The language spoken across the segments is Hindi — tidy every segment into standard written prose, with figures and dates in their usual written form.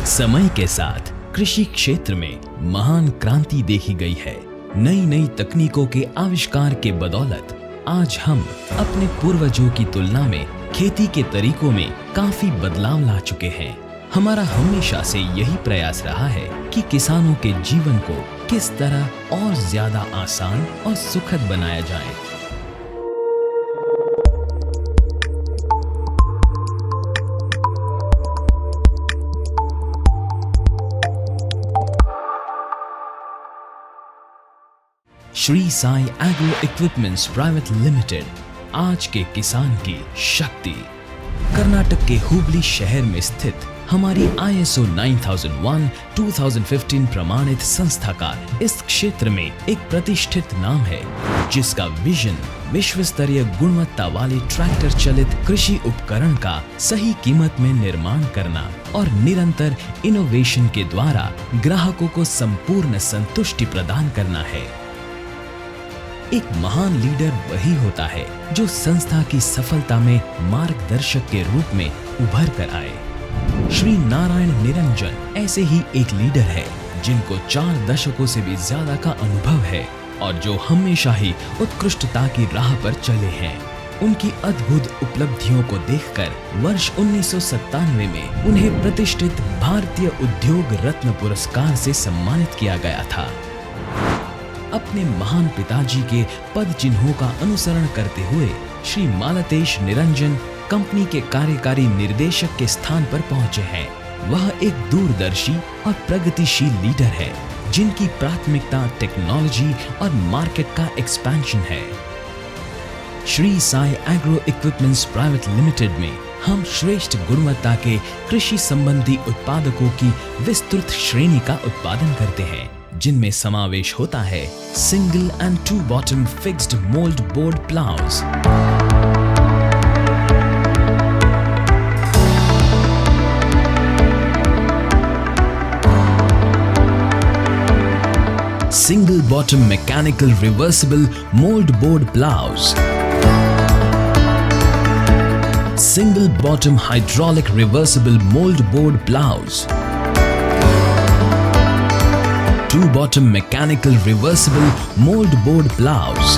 समय के साथ कृषि क्षेत्र में महान क्रांति देखी गई है। नई नई तकनीकों के आविष्कार के बदौलत आज हम अपने पूर्वजों की तुलना में खेती के तरीकों में काफी बदलाव ला चुके हैं। हमारा हमेशा से यही प्रयास रहा है कि किसानों के जीवन को किस तरह और ज्यादा आसान और सुखद बनाया जाए। Shri Sai agro equipments private limited आज के किसान की शक्ति। कर्नाटक के हुबली शहर में स्थित हमारी ISO 9001:2015 प्रमाणित संस्था का इस क्षेत्र में एक प्रतिष्ठित नाम है, जिसका विजन विश्व स्तरीय गुणवत्ता वाले ट्रैक्टर चलित कृषि उपकरण का सही कीमत में निर्माण करना और निरंतर इनोवेशन के द्वारा ग्राहकों को संपूर्ण संतुष्टि प्रदान करना है। एक महान लीडर वही होता है जो संस्था की सफलता में मार्गदर्शक के रूप में उभर कर आए। श्री नारायण निरंजन ऐसे ही एक लीडर है जिनको 4 दशकों से भी ज्यादा का अनुभव है और जो हमेशा ही उत्कृष्टता की राह पर चले हैं। उनकी अद्भुत उपलब्धियों को देखकर वर्ष 1997 में उन्हें प्रतिष्ठित भारतीय उद्योग रत्न पुरस्कार से सम्मानित किया गया था। अपने महान पिताजी के पद चिन्हों का अनुसरण करते हुए श्री मालतेश निरंजन कंपनी के कार्यकारी निर्देशक के स्थान पर पहुंचे हैं। वह एक दूरदर्शी और प्रगतिशील लीडर है जिनकी प्राथमिकता टेक्नोलॉजी और मार्केट का एक्सपेंशन है। Shri Sai agro equipments private limited में हम श्रेष्ठ गुणवत्ता के कृषि संबंधी उत्पादकों की विस्तृत श्रेणी का उत्पादन करते हैं, जिनमें समावेश होता है single and 2 bottom fixed mould board ploughs, single bottom mechanical reversible mould board ploughs, single bottom hydraulic reversible mould board ploughs, 2 bottom mechanical reversible mold board plows,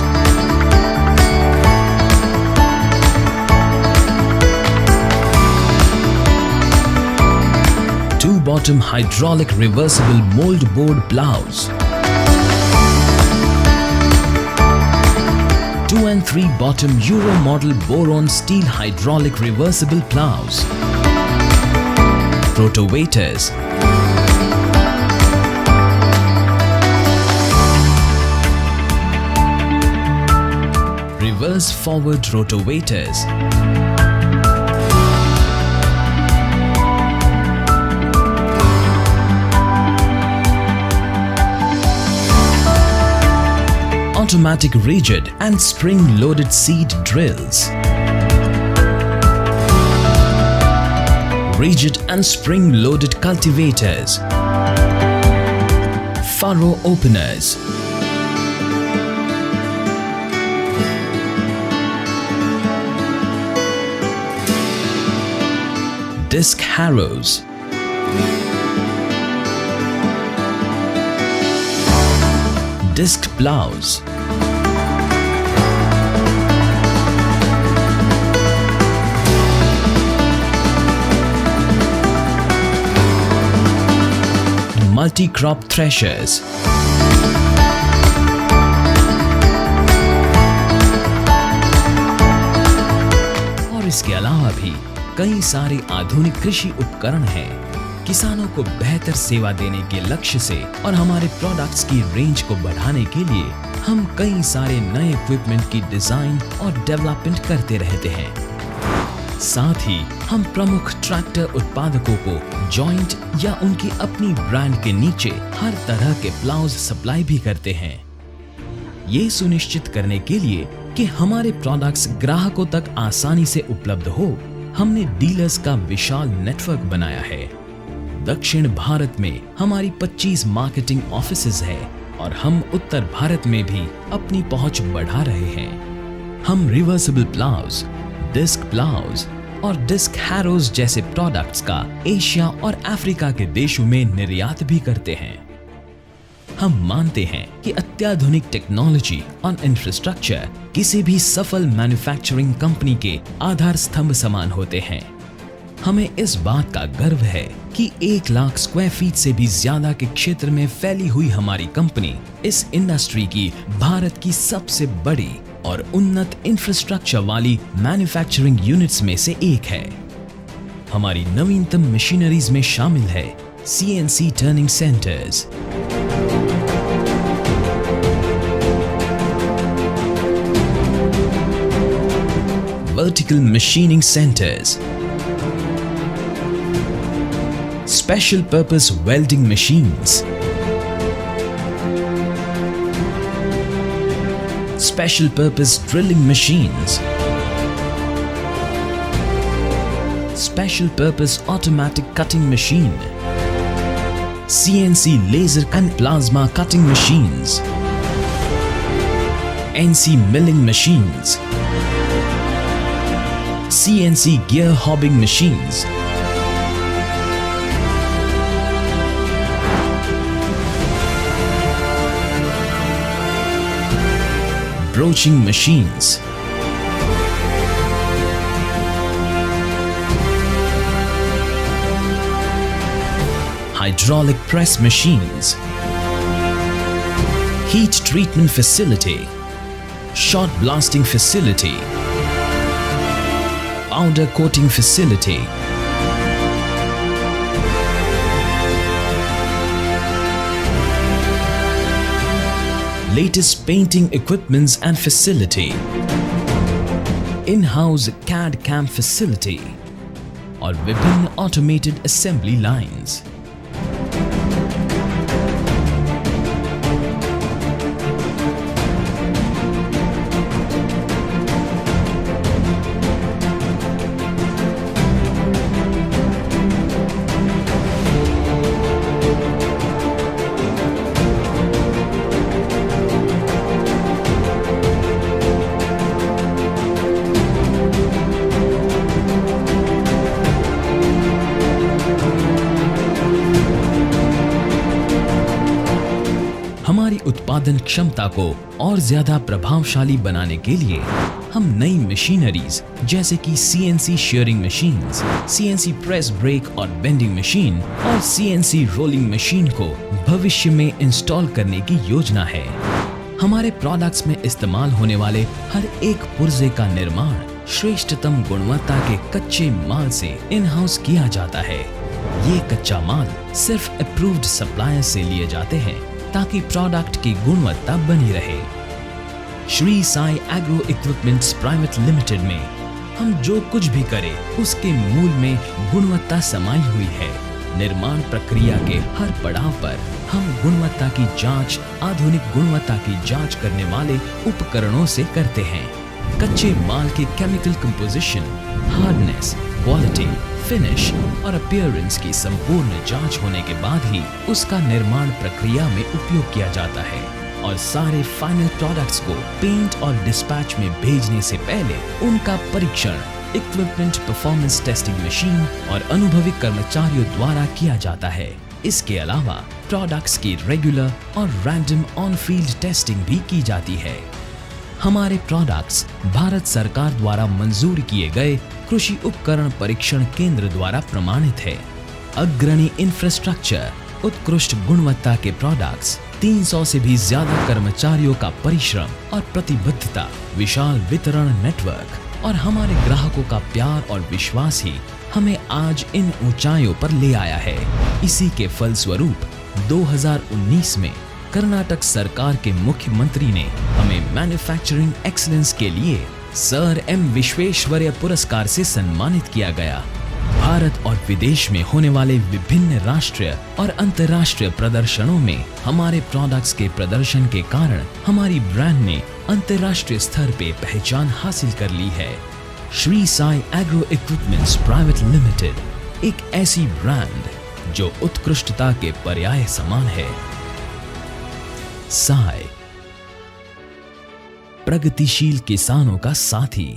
two bottom hydraulic reversible mold board plows, 2 and 3 bottom Euro model boron steel hydraulic reversible plows, rotovators, reverse forward rotovators, automatic rigid and spring loaded seed drills, rigid and spring loaded cultivators, furrow openers, disc harrows, disc plows, multi-crop threshers, और इसके अलावा भी कई सारे आधुनिक कृषि उपकरण हैं। किसानों को बेहतर सेवा देने के लक्ष्य से और हमारे प्रोडक्ट्स की रेंज को बढ़ाने के लिए हम कई सारे नए इक्विपमेंट की डिजाइन और डेवलपमेंट करते रहते हैं। साथ ही हम प्रमुख ट्रैक्टर उत्पादकों को जॉइंट या उनकी अपनी ब्रांड के नीचे हर तरह के प्लाउज सप्लाई भी करते हैं। ये सुनिश्चित करने के लिए कि हमारे प्रोडक्ट्स ग्राहकों तक आसानी से उपलब्ध हो, हमने डीलर्स का विशाल नेटवर्क बनाया है। दक्षिण भारत में हमारी 25 मार्केटिंग ऑफिसेज है और हम उत्तर भारत में भी अपनी पहुंच बढ़ा रहे हैं। हम रिवर्सिबल प्लाउज, डिस्क प्लाउज, और डिस्क हैरोज जैसे प्रोडक्ट्स का एशिया और अफ्रीका के देशों में निर्यात भी करते हैं। हम मानते हैं कि अत्याधुनिक टेक्नोलॉजी और इंफ्रास्ट्रक्चर किसी भी सफल मैन्युफैक्चरिंग कंपनी के आधार स्तंभ समान होते हैं। हमें इस बात का गर्व है कि 1 लाख स्क्वायर फीट से भी ज्यादा के क्षेत्र में फैली हुई हमारी कंपनी इस इंडस्ट्री की भारत की सबसे बड़ी और उन्नत इंफ्रास्ट्रक्चर वाली मैन्युफैक्चरिंग यूनिट्स में से एक है। हमारी नवीनतम मशीनरीज में शामिल है CNC turning centres, vertical machining centers, special purpose welding machines, special purpose drilling machines, special purpose automatic cutting machine, CNC laser and plasma cutting machines, NC milling machines, CNC gear hobbing machines, broaching machines, hydraulic press machines, heat treatment facility, shot blasting facility, powder coating facility, latest painting equipments and facility, in-house CAD/CAM facility और विभिन्न automated assembly lines। हमारी उत्पादन क्षमता को और ज्यादा प्रभावशाली बनाने के लिए हम नई मशीनरीज जैसे कि CNC shearing machines, CNC press brake और बेंडिंग मशीन और CNC रोलिंग मशीन को भविष्य में इंस्टॉल करने की योजना है। हमारे प्रोडक्ट्स में इस्तेमाल होने वाले हर एक पुर्जे का निर्माण श्रेष्ठतम गुणवत्ता के कच्चे माल से इन हाउस किया जाता है। ये कच्चा माल सिर्फ अप्रूव्ड सप्लायर से लिए जाते हैं ताकि प्रोडक्ट की गुणवत्ता बनी रहे। Shri Sai agro equipments private limited में हम जो कुछ भी करें उसके मूल में गुणवत्ता समाई हुई है। निर्माण प्रक्रिया के हर पड़ाव पर हम गुणवत्ता की जांच आधुनिक गुणवत्ता की जांच करने वाले उपकरणों से करते हैं। कच्चे माल के chemical composition, hardness, quality, finish और अपीयरेंस की संपूर्ण जांच होने के बाद ही उसका निर्माण प्रक्रिया में उपयोग किया जाता है और सारे फाइनल प्रोडक्ट्स को पेंट और डिस्पैच में भेजने से पहले उनका परीक्षण इक्विपमेंट परफॉर्मेंस टेस्टिंग मशीन और अनुभवी कर्मचारियों द्वारा किया जाता है। इसके अलावा प्रोडक्ट्स की रेगुलर और रैंडम ऑन फील्ड टेस्टिंग भी की जाती है। हमारे प्रोडक्ट्स भारत सरकार द्वारा मंजूर किए गए कृषि उपकरण परीक्षण केंद्र द्वारा प्रमाणित है। अग्रणी इंफ्रास्ट्रक्चर, उत्कृष्ट गुणवत्ता के प्रोडक्ट्स, 300 से भी ज्यादा कर्मचारियों का परिश्रम और प्रतिबद्धता, विशाल वितरण नेटवर्क और हमारे ग्राहकों का प्यार और विश्वास ही हमें आज इन ऊंचाइयों पर ले आया है। इसी के फलस्वरूप 2019 में कर्नाटक सरकार के मुख्यमंत्री ने हमें मैन्युफैक्चरिंग एक्सीलेंस के लिए सर एम विश्वेश्वरैया पुरस्कार से सम्मानित किया गया। भारत और विदेश में होने वाले विभिन्न राष्ट्रीय और अंतर्राष्ट्रीय प्रदर्शनों में हमारे प्रोडक्ट्स के प्रदर्शन के कारण हमारी ब्रांड ने अंतर्राष्ट्रीय स्तर पे पहचान हासिल कर ली है। Shri Sai agro equipments private limited एक ऐसी ब्रांड जो उत्कृष्टता के पर्याय समान है। साई, प्रगतिशील किसानों का साथी।